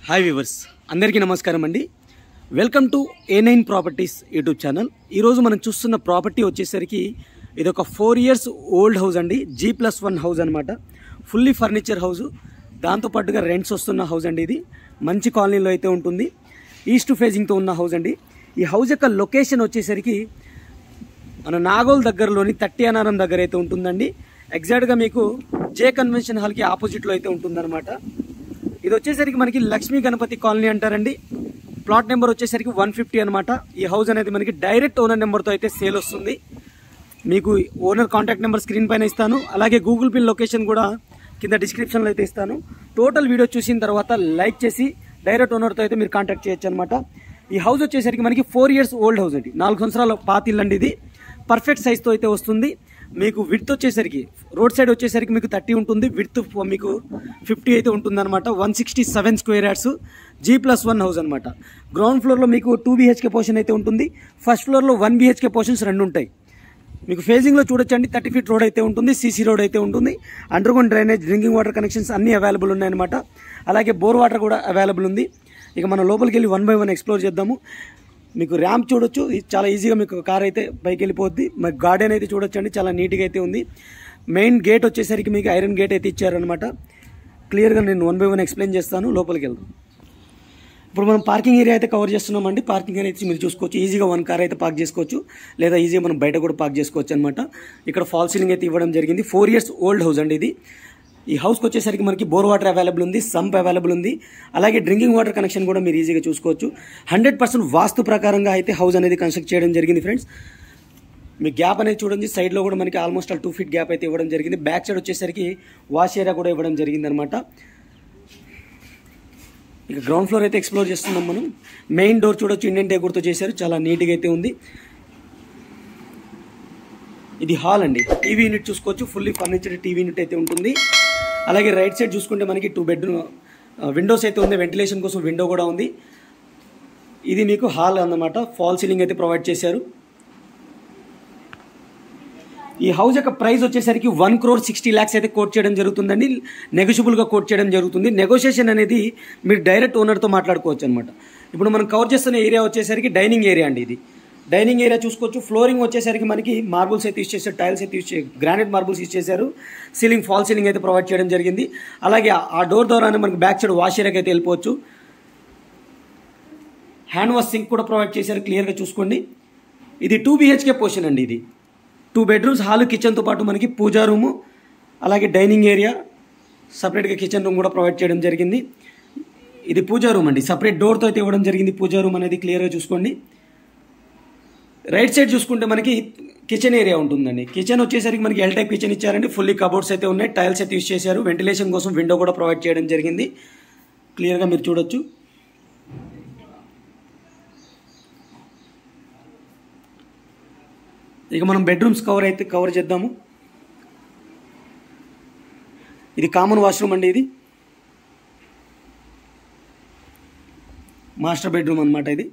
Hi viewers, అందరికీ నమస్కారం అండి. Welcome to A9 properties YouTube channel. ఈరోజు మనం చూస్తున్న ప్రాపర్టీ వచ్చేసరికి ఇది ఒక 4 years ఓల్డ్ హౌస్ అండి. G+1 హౌస్ అనమాట. ఫుల్లీ ఫర్నిచర్ హౌస్, దాంతోపాటుగా రెంట్స్ వస్తున్న హౌస్ అండి. ఇది మంచి కాలనీలో అయితే ఉంటుంది. ఈస్ట్ ఫేజింగ్తో ఉన్న హౌస్ అండి. ఈ హౌస్ యొక్క లొకేషన్ వచ్చేసరికి మన నాగోల్ దగ్గరలోని 30 అనారం దగ్గర అయితే ఉంటుందండి. ఎగ్జాక్ట్గా మీకు జే కన్వెన్షన్ హాల్కి ఆపోజిట్లో అయితే ఉంటుందన్నమాట. ఇది వచ్చేసరికి మనకి లక్ష్మీ గణపతి కాలనీ అంటారండి. ప్లాట్ నెంబర్ వచ్చేసరికి 150 అనమాట. ఈ హౌస్ అనేది మనకి డైరెక్ట్ ఓనర్ నెంబర్తో అయితే సేల్ వస్తుంది. మీకు ఓనర్ కాంటాక్ట్ నెంబర్ స్క్రీన్ పైన ఇస్తాను, అలాగే గూగుల్ పిన్ లొకేషన్ కూడా కింద డిస్క్రిప్షన్లో అయితే ఇస్తాను. టోటల్ వీడియో చూసిన తర్వాత లైక్ చేసి డైరెక్ట్ ఓనర్తో అయితే మీరు కాంటాక్ట్ చేయొచ్చు అనమాట. ఈ హౌస్ వచ్చేసరికి మనకి 4 years ఓల్డ్ హౌస్ అండి. 4 సంవత్సరాల పాతిల్లు అండి. ఇది పర్ఫెక్ట్ సైజ్తో అయితే వస్తుంది. మీకు విడ్త్ వచ్చేసరికి రోడ్ సైడ్ వచ్చేసరికి మీకు 30 ఉంటుంది, విడ్త్ మీకు 50 అయితే ఉంటుంది అనమాట. 167 square yards G+1 హౌస్ అనమాట. గ్రౌండ్ ఫ్లోర్లో మీకు 2 BHK పోర్షన్ అయితే ఉంటుంది. ఫస్ట్ ఫ్లోర్లో 1 BHK పోర్షన్స్ 2 ఉంటాయి. మీకు ఫేజింగ్లో చూడొచ్చండి, 30 feet రోడ్ అయితే ఉంటుంది, CC రోడ్ అయితే ఉంటుంది. Underground drainage, drinking water connections అన్నీ అవైలబుల్ ఉన్నాయన్నమాట. అలాగే బోర్ వాటర్ కూడా అవైలబుల్ ఉంది. ఇక మనం లోపలికి వెళ్ళి 1 by 1 ఎక్స్ప్లోర్ చేద్దాము. మీకు ర్యాంప్ చూడొచ్చు, చాలా ఈజీగా మీకు కార్ అయితే పైకి వెళ్ళిపోద్ది. మరి గార్డెన్ అయితే చూడొచ్చండి, చాలా నీట్గా అయితే ఉంది. మెయిన్ గేట్ వచ్చేసరికి మీకు ఐరన్ గేట్ అయితే ఇచ్చారనమాట. క్లియర్గా నేను 1 by 1 ఎక్స్ప్లెయిన్ చేస్తాను. లోపలికి వెళ్దాం. ఇప్పుడు మనం పార్కింగ్ ఏరియా అయితే కవర్ చేస్తున్నామండి. పార్కింగ్ ఏరియా అయితే మీరు చూసుకోవచ్చు, ఈజీగా 1 car అయితే పార్క్ చేసుకోవచ్చు, లేదా ఈజీగా మనం బయట కూడా పార్క్ చేసుకోవచ్చు అనమాట. ఇక్కడ ఫాల్ సీలింగ్ అయితే ఇవ్వడం జరిగింది. 4 years ఓల్డ్ హౌస్ అండి ఇది. ఈ హౌస్కి వచ్చేసరికి మనకి బోర్ వాటర్ అవైలబుల్ ఉంది, సంప్ అవైలబుల్ ఉంది, అలాగే డ్రింకింగ్ వాటర్ కనెక్షన్ కూడా మీరు ఈజీగా చూసుకోవచ్చు. 100% వాస్తు ప్రకారంగా అయితే హౌస్ అనేది కన్స్ట్రక్ట్ చేయడం జరిగింది ఫ్రెండ్స్. మీ గ్యాప్ అనేది చూడండి, సైడ్లో కూడా మనకి ఆల్మోస్ట్ 2 feet గ్యాప్ అయితే ఇవ్వడం జరిగింది. బ్యాక్ సైడ్ వచ్చేసరికి వాష్ ఏరియా కూడా ఇవ్వడం జరిగింది అనమాట. ఇక గ్రౌండ్ ఫ్లోర్ అయితే ఎక్స్ప్లోర్ చేస్తున్నాం మనం. మెయిన్ డోర్ చూడొచ్చు, ఇండియన్ టేకుడుతో చేశారు, చాలా నీట్గా అయితే ఉంది. ఇది హాల్ అండి. టీవీ యూనిట్ చూసుకోవచ్చు, ఫుల్లీ ఫర్నిచర్ టీవీ యూనిట్ అయితే ఉంటుంది. అలాగే రైట్ సైడ్ చూసుకుంటే మనకి 2 bedroom విండోస్ అయితే ఉంది, వెంటిలేషన్ కోసం విండో కూడా ఉంది. ఇది మీకు హాల్ అన్నమాట. ఫాల్ సీలింగ్ అయితే ప్రొవైడ్ చేశారు. ఈ హౌస్ యొక్క ప్రైస్ వచ్చేసరికి 1,60 lakhs అయితే కోట్ చేయడం జరుగుతుందండి. నెగోషియబుల్గా కోట్ చేయడం జరుగుతుంది. నెగోషియేషన్ అనేది మీరు డైరెక్ట్ ఓనర్తో మాట్లాడుకోవచ్చు అనమాట. ఇప్పుడు మనం కవర్ చేస్తున్న ఏరియా వచ్చేసరికి డైనింగ్ ఏరియా అండి. ఇది డైనింగ్ ఏరియా చూసుకోవచ్చు. ఫ్లోరింగ్ వచ్చేసరికి మనకి మార్బుల్స్ అయితే యూజ్ చేశారు, టైల్స్ అయితే యూజ్ చేశారు, గ్రానైట్ మార్బుల్స్ యూజ్ చేశారు. సీలింగ్ ఫాల్ సీలింగ్ అయితే ప్రొవైడ్ చేయడం జరిగింది. అలాగే ఆ డోర్ ద్వారానే మనకి బ్యాక్ సైడ్ వాష్ ఏరియాకి అయితే వెళ్ళిపోవచ్చు. హ్యాండ్ వాష్ సింక్ కూడా ప్రొవైడ్ చేశారు, క్లియర్గా చూసుకోండి. ఇది 2 BHK పోర్షన్ అండి. ఇది 2 bedrooms, హాల్, కిచెన్తో పాటు మనకి పూజా రూము, అలాగే డైనింగ్ ఏరియా, సపరేట్గా కిచెన్ రూమ్ కూడా ప్రొవైడ్ చేయడం జరిగింది. ఇది పూజా రూమ్ అండి, సపరేట్ డోర్తో అయితే ఇవ్వడం జరిగింది. పూజా రూమ్ అనేది క్లియర్గా చూసుకోండి. రైట్ సైడ్ చూసుకుంటే మనకి కిచెన్ ఏరియా ఉంటుందండి. కిచెన్ వచ్చేసరికి మనకి ఎల్ టైప్ కిచెన్ ఇచ్చారండి. ఫుల్లీ కబోర్డ్స్ అయితే ఉన్నాయి, టైల్స్ అయితే యూజ్ చేశారు. వెంటిలేషన్ కోసం విండో కూడా ప్రొవైడ్ చేయడం జరిగింది, క్లియర్గా మీరు చూడొచ్చు. ఇక మనం బెడ్రూమ్స్ కవర్ చేద్దాము. ఇది కామన్ వాష్రూమ్ అండి. ఇది మాస్టర్ బెడ్రూమ్ అనమాట. ఇది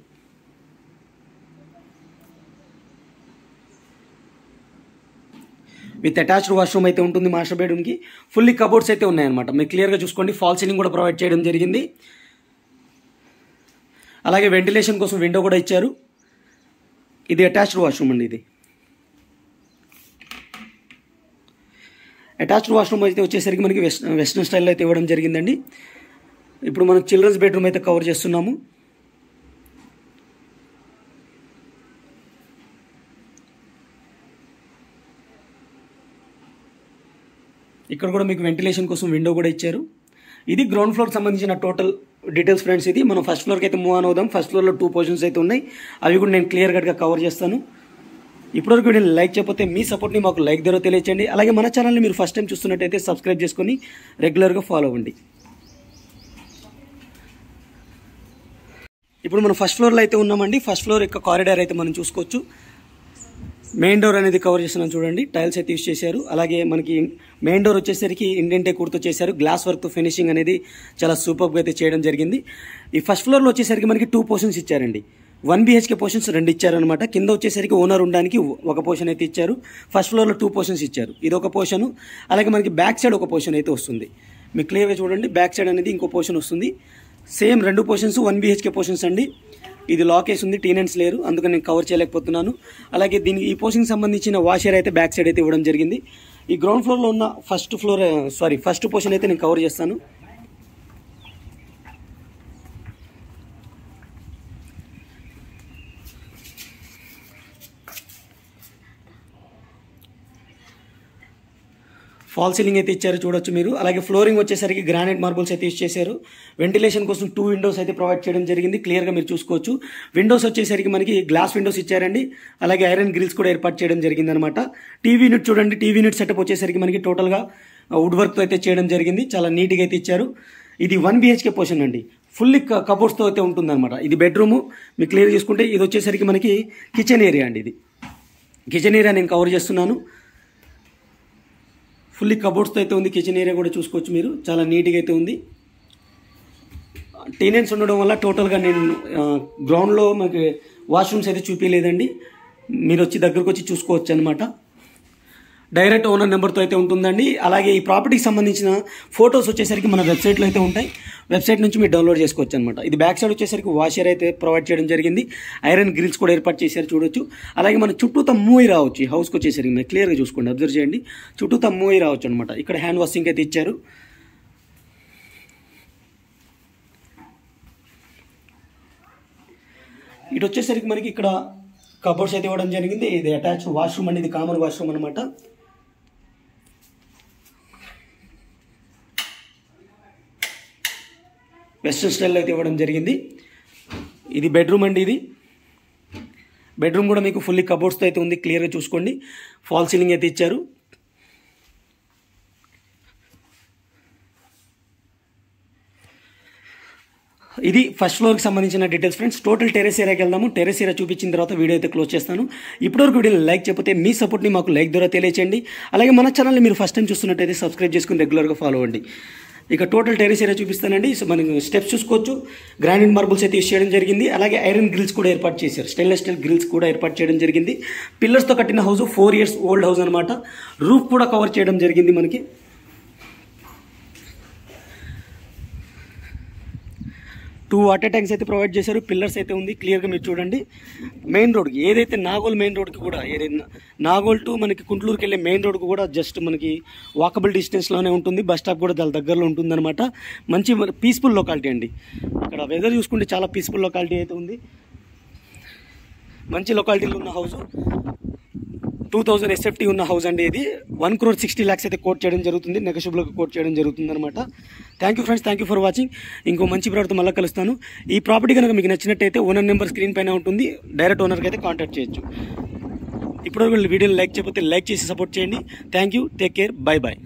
విత్ అటాచ్డ్ వాష్రూమ్ అయితే ఉంటుంది మాస్టర్ బెడ్రూమ్కి. ఫుల్లీ కబోర్డ్స్ అయితే ఉన్నాయన్నమాట. మీరు క్లియర్గా చూసుకోండి. ఫాల్ సీలింగ్ కూడా ప్రొవైడ్ చేయడం జరిగింది. అలాగే వెంటిలేషన్ కోసం విండో కూడా ఇచ్చారు. ఇది అటాచ్డ్ వాష్రూమ్ అండి. ఇది అటాచ్డ్ వాష్రూమ్ అయితే వచ్చేసరికి మనకి వెస్ట్రన్ స్టైల్లో అయితే ఇవ్వడం జరిగిందండి. ఇప్పుడు మనం చిల్డ్రన్స్ బెడ్రూమ్ అయితే కవర్ చేస్తున్నాము. ఇక్కడ కూడా మీకు వెంటిలేషన్ కోసం విండో కూడా ఇచ్చారు. ఇది గ్రౌండ్ ఫ్లోర్కి సంబంధించిన టోటల్ డీటెయిల్స్ ఫ్రెండ్స్. ఇది మనం ఫస్ట్ ఫ్లోర్కి అయితే మూవ్ ఆన్ అవుదాం. ఫస్ట్ ఫ్లోర్లో 2 portions అయితే ఉన్నాయి, అవి కూడా నేను క్లియర్ కట్గా కవర్ చేస్తాను. ఇప్పటివరకు వీడియోని లైక్ చేయకపోతే మీ సపోర్ట్ని మాకు లైక్ ద్వారా తెలియచేయండి. అలాగే మన ఛానల్ని మీరు ఫస్ట్ టైం చూస్తున్నట్టయితే సబ్స్క్రైబ్ చేసుకొని రెగ్యులర్గా ఫాలో అవ్వండి. ఇప్పుడు మనం ఫస్ట్ ఫ్లోర్లో అయితే ఉన్నామండి. ఫస్ట్ ఫ్లోర్ యొక్క కారిడార్ అయితే మనం చూసుకోవచ్చు. మెయిన్ డోర్ అనేది కవర్ చేస్తున్నాం చూడండి, టైల్స్ అయితే యూజ్ చేశారు. అలాగే మనకి మెయిన్ డోర్ వచ్చేసరికి ఇండియన్ టేకుడుతో చేశారు. గ్లాస్ వర్క్తో ఫినిషింగ్ అనేది చాలా సూపర్గా అయితే చేయడం జరిగింది. ఈ ఫస్ట్ ఫ్లోర్లో వచ్చేసరికి మనకి 2 portions ఇచ్చారండి. 1 BHK పోర్షన్స్ 2 ఇచ్చారనమాట. కింద వచ్చేసరికి ఓనర్ ఉండడానికి 1 పోర్షన్ అయితే ఇచ్చారు. ఫస్ట్ ఫ్లోర్లో 2 portions ఇచ్చారు. ఇది ఒక పోర్షన్. అలాగే మనకి బ్యాక్ సైడ్ ఒక పోర్షన్ అయితే వస్తుంది. మీకు క్లియర్గా చూడండి, బ్యాక్ సైడ్ అనేది ఇంకో పోర్షన్ వస్తుంది. సేమ్ 2 పోర్షన్స్ 1 BHK పోర్షన్స్ అండి. ఇది లాక్ వేసి ఉంది, టెనెంట్స్ లేరు, అందుకని నేను కవర్ చేయలేకపోతున్నాను. అలాగే దీనికి ఈ పోర్షన్కి సంబంధించిన వాషర్ అయితే బ్యాక్ సైడ్ అయితే ఇవ్వడం జరిగింది. ఈ గ్రౌండ్ ఫ్లోర్లో ఉన్న ఫస్ట్ పోర్షన్ అయితే నేను కవర్ చేస్తాను. ఫాల్ సీలింగ్ అయితే ఇచ్చారు, చూడొచ్చు మీరు. అలాగే ఫ్లోరింగ్ వచ్చేసరికి గ్రానైట్ మార్బుల్స్ అయితే యూజ్ చేశారు. వెంటిలేషన్ కోసం 2 విండోస్ అయితే ప్రొవైడ్ చేయడం జరిగింది, క్లియర్గా మీరు చూసుకోవచ్చు. విండోస్ వచ్చేసరికి మనకి గ్లాస్ విండోస్ ఇచ్చారండి. అలాగే ఐరన్ గ్రిల్స్ కూడా ఏర్పాటు చేయడం జరిగింది అనమాట. టీవీ యూనిట్ చూడండి, టీవీ యూనిట్ సెటప్ వచ్చేసరికి మనకి టోటల్గా వుడ్ వర్క్తో అయితే చేయడం జరిగింది, చాలా నీట్గా అయితే ఇచ్చారు. ఇది 1 BHK పోర్షన్ అండి, ఫుల్లీ కబోర్డ్స్తో అయితే ఉంటుందన్నమాట. ఇది బెడ్రూము, మీరు క్లియర్ చేసుకుంటే ఇది వచ్చేసరికి మనకి కిచెన్ ఏరియా అండి. ఇది కిచెన్ ఏరియా నేను కవర్ చేస్తున్నాను. ఫుల్లీ కబోర్డ్స్తో అయితే ఉంది, కిచెన్ ఏరియా కూడా చూసుకోవచ్చు మీరు, చాలా నీట్గా అయితే ఉంది. టెనెంట్స్ ఉండడం వల్ల టోటల్గా నేను గ్రౌండ్లో మనకి వాష్రూమ్స్ అయితే చూపించలేదండి, మీరు వచ్చి దగ్గరకు వచ్చి చూసుకోవచ్చు అనమాట. డైరెక్ట్ ఓనర్ నెంబర్తో అయితే ఉంటుందండి. అలాగే ఈ ప్రాపర్టీకి సంబంధించిన ఫొటోస్ వచ్చేసరికి మన వెబ్సైట్లో అయితే ఉంటాయి, వెబ్సైట్ నుంచి మీరు డౌన్లోడ్ చేసుకోవచ్చు అనమాట. ఇది బ్యాక్ సైడ్ వచ్చేసరికి వాషర్ అయితే ప్రొవైడ్ చేయడం జరిగింది, ఐరన్ గ్రిల్స్ కూడా ఏర్పాటు చేశారు, చూడొచ్చు. అలాగే మన చుట్టూతో మూవ్ అయి రావచ్చు, ఈ హౌస్కి వచ్చేసరికి మీరు క్లియర్గా చూసుకోండి, అబ్జర్వ్ చేయండి, చుట్టూతో మూవ్ అయి రావచ్చు అనమాట. ఇక్కడ హ్యాండ్ వాషింగ్ అయితే ఇచ్చారు. ఇటు వచ్చేసరికి మనకి ఇక్కడ కబోర్డ్స్ అయితే ఇవ్వడం జరిగింది. ఇది అటాచ్ వాష్రూమ్ అండి, ఇది కామన్ వాష్రూమ్ అనమాట. వెస్ట్రన్ స్టైల్లో అయితే ఇవ్వడం జరిగింది. ఇది బెడ్రూమ్ అండి. ఇది బెడ్రూమ్ కూడా మీకు ఫుల్లీ కబోర్డ్స్తో అయితే ఉంది, క్లియర్గా చూసుకోండి. ఫాల్ సీలింగ్ అయితే ఇచ్చారు. ఇది ఫస్ట్ ఫ్లోర్కి సంబంధించిన డీటెయిల్స్ ఫ్రెండ్స్. టోటల్ టెరెస్ ఏరియాకి వెళ్దాము. టెరెస్ ఏరియా చూపించిన తర్వాత వీడియో అయితే క్లోజ్ చేస్తాను. ఇప్పటివరకు వీడియోని లైక్ చేయకపోతే మీ సపోర్ట్ని మాకు లైక్ ద్వారా తెలియచేయండి. అలాగే మన ఛానల్ని మీరు ఫస్ట్ టైం చూస్తున్నట్టయితే సబ్స్క్రైబ్ చేసుకుని రెగ్యులర్గా ఫాలో అవ్వండి. ఇక టోటల్ టెరెస్ ఏరియా చూపిస్తానండి. సో మనకి స్టెప్స్ చూసుకోవచ్చు, గ్రానైట్ మార్బుల్స్ అయితే యూస్ చేయడం జరిగింది. అలాగే ఐరన్ గ్రిల్స్ కూడా ఏర్పాటు చేశారు, స్టెయిన్లెస్ స్టీల్ గ్రిల్స్ కూడా ఏర్పాటు చేయడం జరిగింది. పిల్లర్స్తో కట్టిన హౌస్, 4 years ఓల్డ్ హౌస్ అనమాట. రూఫ్ కూడా కవర్ చేయడం జరిగింది మనకి. 2 వాటర్ ట్యాంక్స్ అయితే ప్రొవైడ్ చేశారు, పిల్లర్స్ అయితే ఉంది, క్లియర్గా మీరు చూడండి. మెయిన్ రోడ్కి ఏదైతే నాగోల్ మెయిన్ రోడ్కి కూడా, ఏదైతే నాగోల్ టు మనకి కుంట్లూరుకి వెళ్ళే మెయిన్ రోడ్కి కూడా జస్ట్ మనకి వాకబుల్ డిస్టెన్స్లోనే ఉంటుంది. బస్ స్టాప్ కూడా దాని దగ్గరలో ఉంటుందన్నమాట. మంచి పీస్ఫుల్ లొకాలిటీ అండి. ఇక్కడ వెదర్ చూసుకుంటే చాలా పీస్ఫుల్ లొకాలిటీ అయితే ఉంది. మంచి లొకాలిటీలో ఉన్న హౌస్, 2000 SFT ఉన్న హౌస్ అండి. ఇది 1,60,00,000 అయితే కోట్ చేయడం జరుగుతుంది, నెగోషియబుల్గా కోట్ చేయడం జరుగుతుంది అనమాట. Thank you friends, thank you for watching. ఇంకో మంచి ప్రాడక్ట్ మళ్ళీ కలుస్తాను. ఈ ప్రాపర్టీ కనుక మీకు నచ్చినట్టయితే ఓనర్ నెంబర్ స్క్రీన్ పైన ఉంటుంది, డైరెక్ట్ ఓనర్కి అయితే కాంటాక్ట్ చేయొచ్చు. ఇప్పటివరకు వీడియోని లైక్ చేయకపోతే లైక్ చేసి సపోర్ట్ చేయండి. Thank you, take care, bye bye.